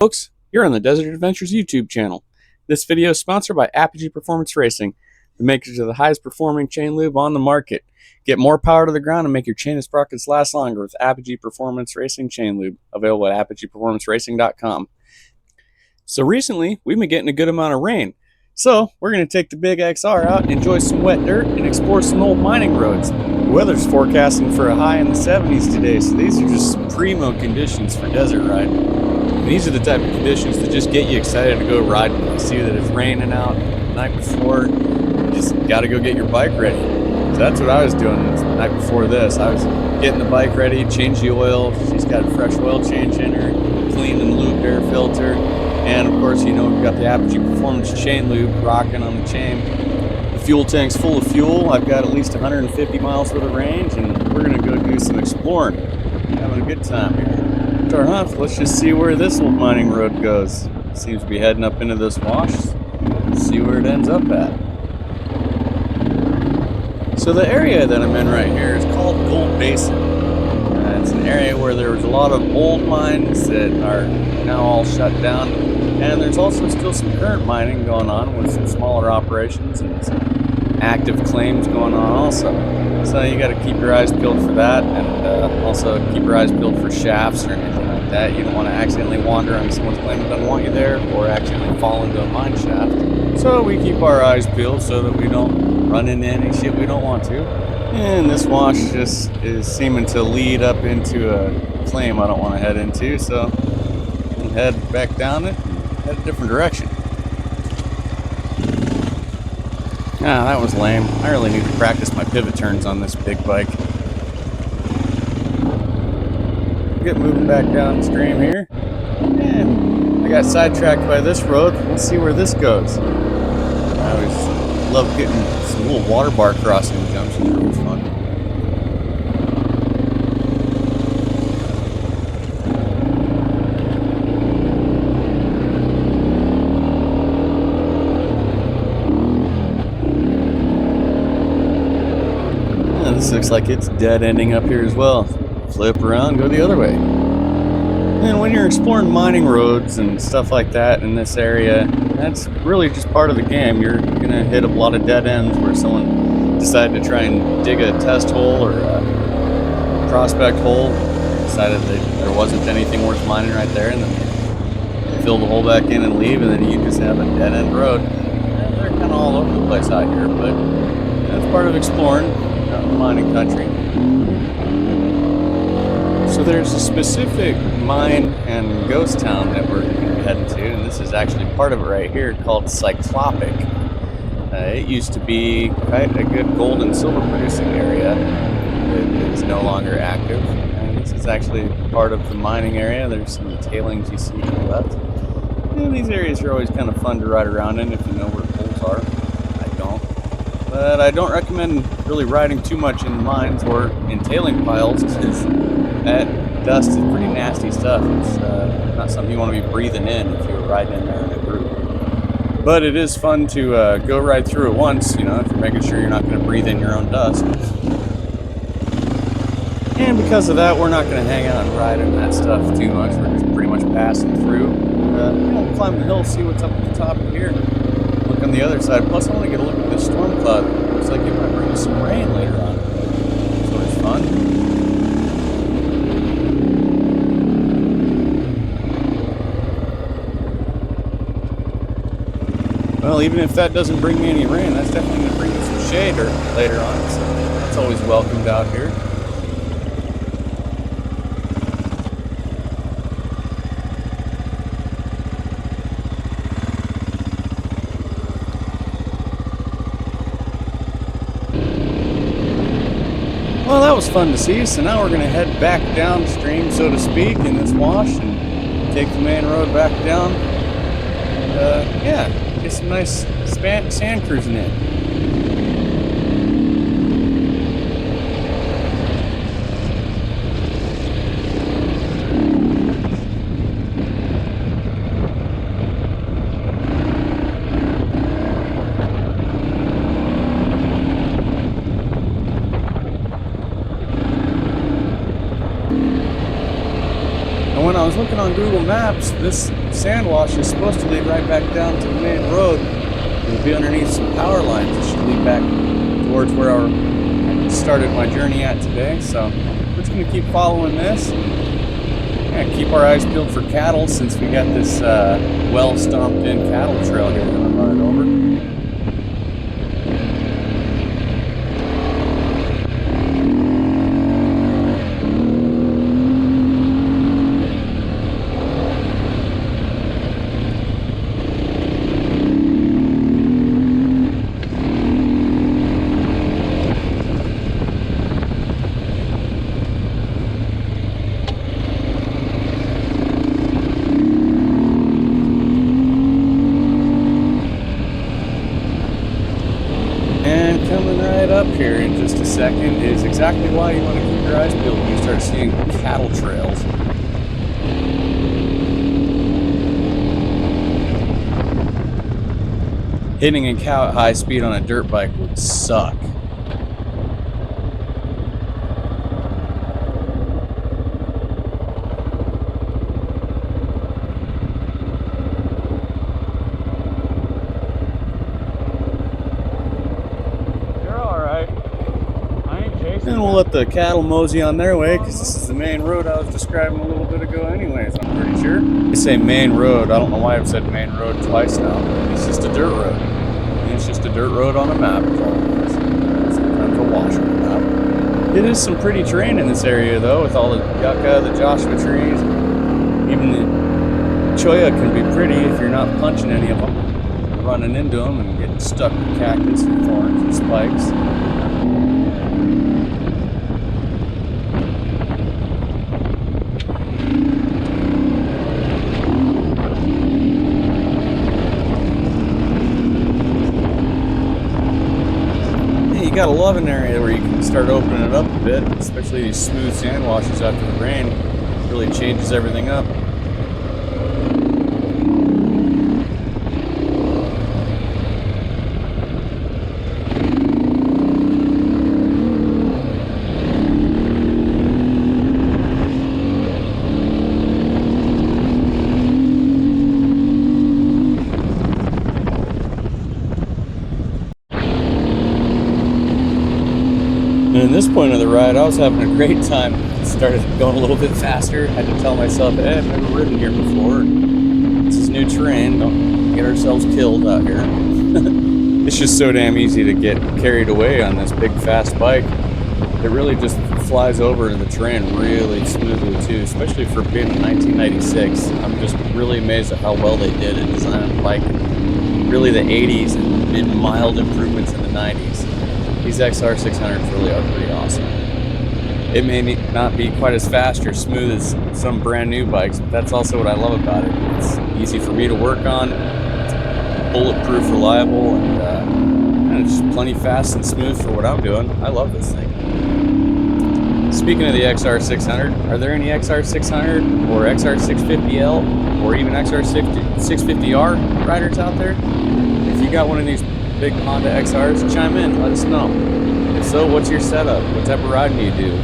Folks, you're on the Desert Adventures YouTube channel. This video is sponsored by Apogee Performance Racing, the makers of the highest performing chain lube on the market. Get more power to the ground and make your chain and sprockets last longer with Apogee Performance Racing Chain Lube, available at apogeeperformanceracing.com. So recently, we've been getting a good amount of rain. So we're going to take the big XR out and enjoy some wet dirt and explore some old mining roads. The weather's forecasting for a high in the 70s today, so these are just primo conditions for desert riding. And these are the type of conditions that just get you excited to go riding. You see that it's raining out the night before, you just got to go get your bike ready. So that's what I was doing the night before this. I was getting the bike ready, change the oil. She's got a fresh oil change in her, cleaned and lubed air filter. And of course, you know, we've got the Apogee Performance Chain Lube rocking on the chain. The fuel tank's full of fuel. I've got at least 150 miles worth of range, and we're going to go do some exploring. Having a good time here. Start off, let's just see where this old mining road goes. Seems to be heading up into this wash. Let's see where it ends up at. So the area that I'm in right here is called Gold Basin. It's an area where there was a lot of old mines that are now all shut down, and there's also still some current mining going on with some smaller operations and some active claims going on also. So you got to keep your eyes peeled for that, and also keep your eyes peeled for shafts or anything like that. You don't want to accidentally wander on someone's claim that doesn't want you there, or accidentally fall into a mine shaft. So we keep our eyes peeled so that we don't run into any shit we don't want to. And this wash just is seeming to lead up into a claim I don't want to head into, so I'll head back down it and head a different direction. Ah, that was lame. I really need to practice my pivot turns on this big bike. Get moving back downstream here. And I got sidetracked by this road. Let's see where this goes. I always love getting some little water bar crossing jumps. It's really fun. This looks like it's dead ending up here as well. Flip around, go the other way. And when you're exploring mining roads and stuff like that in this area, that's really just part of the game. You're gonna hit a lot of dead ends where someone decided to try and dig a test hole or a prospect hole, decided that there wasn't anything worth mining right there, and then they fill the hole back in and leave, and then you just have a dead end road. And they're kind of all over the place out here, but that's part of exploring mining country. So there's a specific mine and ghost town that we're going to be heading to, and this is actually part of it right here, called Cyclopic. It used to be quite a good gold and silver producing area. It is no longer active, and this is actually part of the mining area. There's some tailings you see to the left. And these areas are always kind of fun to ride around in if you know where holes are. I don't. But I don't recommend really riding too much in mines or in tailing piles, because that dust is pretty nasty stuff. It's not something you want to be breathing in if you're riding in there in a group. But it is fun to go right through it once, you know, if you're making sure you're not going to breathe in your own dust. And because of that, we're not going to hang out and ride in that stuff too much. We're just pretty much passing through. We'll climb the hill, see what's up at the top of here. Look on the other side. Plus, I want to get a look at this storm cloud. Looks like it might bring us some rain later on. So it's fun. Well, even if that doesn't bring me any rain, that's definitely going to bring me some shade later on. So that's always welcomed out here. Well, that was fun to see, so now we're going to head back downstream, so to speak, in this wash and take the main road back down. And, yeah, get some nice sand cruising in. When I was looking on Google Maps, this sand wash is supposed to lead right back down to the main road. It'll be underneath some power lines. It should lead back towards where I started my journey at today. So we're just going to keep following this. And keep our eyes peeled for cattle, since we got this well stomped in cattle trail here that I'm running over. And coming right up here in just a second is exactly why you want to keep your eyes peeled when you start seeing cattle trails. Hitting a cow at high speed on a dirt bike would suck. And we'll let the cattle mosey on their way, because this is the main road I was describing a little bit ago anyways, I'm pretty sure. They say main road. I don't know why I've said main road twice now. It's just a dirt road. And it's just a dirt road on a map. Sometimes a wash on the map. It is some pretty terrain in this area, though, with all the yucca, the Joshua trees. Even the cholla can be pretty if you're not punching any of them, running into them and getting stuck with cactus and thorns and spikes. You gotta love an area where you can start opening it up a bit, especially these smooth sand washes after the rain. It really changes everything up. And in this point of the ride, I was having a great time. Started going a little bit faster. Had to tell myself, hey, I've never ridden here before. This is new terrain. Don't get ourselves killed out here. It's just so damn easy to get carried away on this big, fast bike. It really just flies over the terrain really smoothly, too, especially for being in 1996. I'm just really amazed at how well they did at designing the bike. Really the 80s and mid mild improvements in the 90s. These XR600s really are pretty awesome. It may not be quite as fast or smooth as some brand new bikes, but that's also what I love about it. It's easy for me to work on, it's bulletproof, reliable, and it's just plenty fast and smooth for what I'm doing. I love this thing. Speaking of the XR600, are there any XR600 or XR650L or even XR650R riders out there? If you got one of these big Honda XRs, chime in, let us know. If so, what's your setup? What type of riding do you do?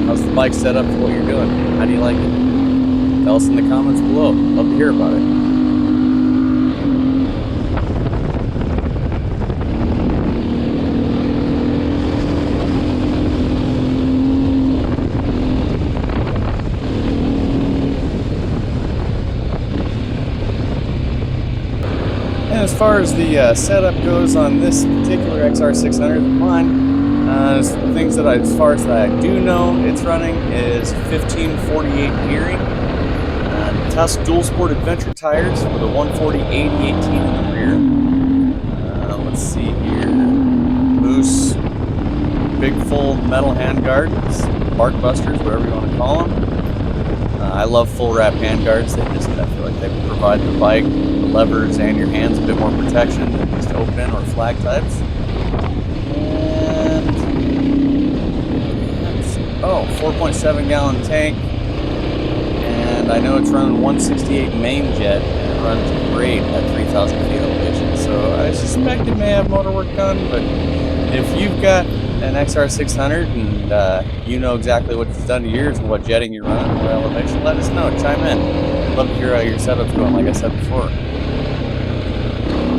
How's the bike set up for what you're doing? How do you like it? Tell us in the comments below. Love to hear about it. And as far as the setup goes on this particular XR600 than mine, things that as far as I do know it's running is 1548 gearing, Tusk dual sport adventure tires with a 140/80/18 in the rear. Let's see here, Moose big full metal handguards, bark busters, whatever you want to call them. I love full wrap handguards. I feel like they provide the bike, the levers, and your hands a bit more protection than just open or flag types. And 4.7 gallon tank. And I know it's running 168 main jet, and it runs great at 3,000 feet elevation. So I suspect it may have motor work done, but if you've got an XR600 and you know exactly what it's done to yours and what jetting you're running, what elevation, let us know. Chime in. love to hear how your setup's going, like I said before.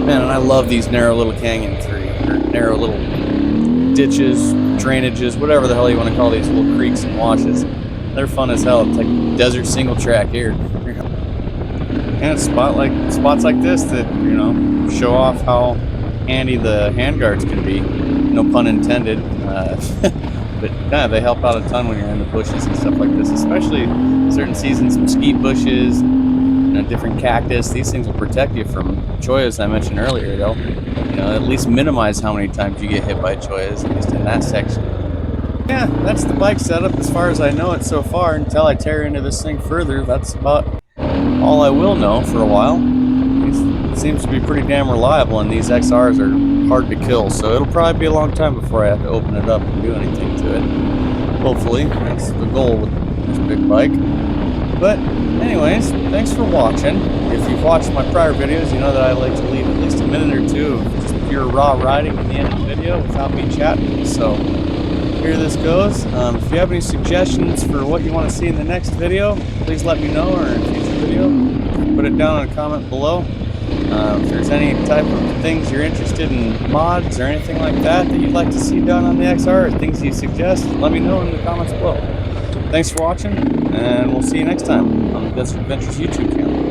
Man, and I love these narrow little canyons, or narrow little ditches, drainages, whatever the hell you want to call these little creeks and washes. They're fun as hell. It's like desert single track here. And it's spots like this that, you know, show off how handy the handguards can be. No pun intended. But yeah, they help out a ton when you're in the bushes and stuff like this, especially certain seasons, mesquite bushes, different cactus. These things will protect you from choyas I mentioned earlier. They'll, at least minimize how many times you get hit by choyas, at least in that section. Yeah, that's the bike setup as far as I know it so far. Until I tear into this thing further, that's about all I will know for a while. It seems to be pretty damn reliable, and these XRs are hard to kill, so it'll probably be a long time before I have to open it up and do anything to it. Hopefully, that's the goal with this big bike. But anyways, thanks for watching. If you've watched my prior videos, you know that I like to leave at least a minute or two of just pure raw riding at the end of the video without me chatting. So here this goes. If you have any suggestions for what you want to see in the next video, please let me know, or in a future video, put it down in a comment below. If there's any type of things you're interested in, mods or anything like that you'd like to see done on the XR, or things you suggest, let me know in the comments below. Thanks for watching, and we'll see you next time on the Desert Adventures YouTube channel.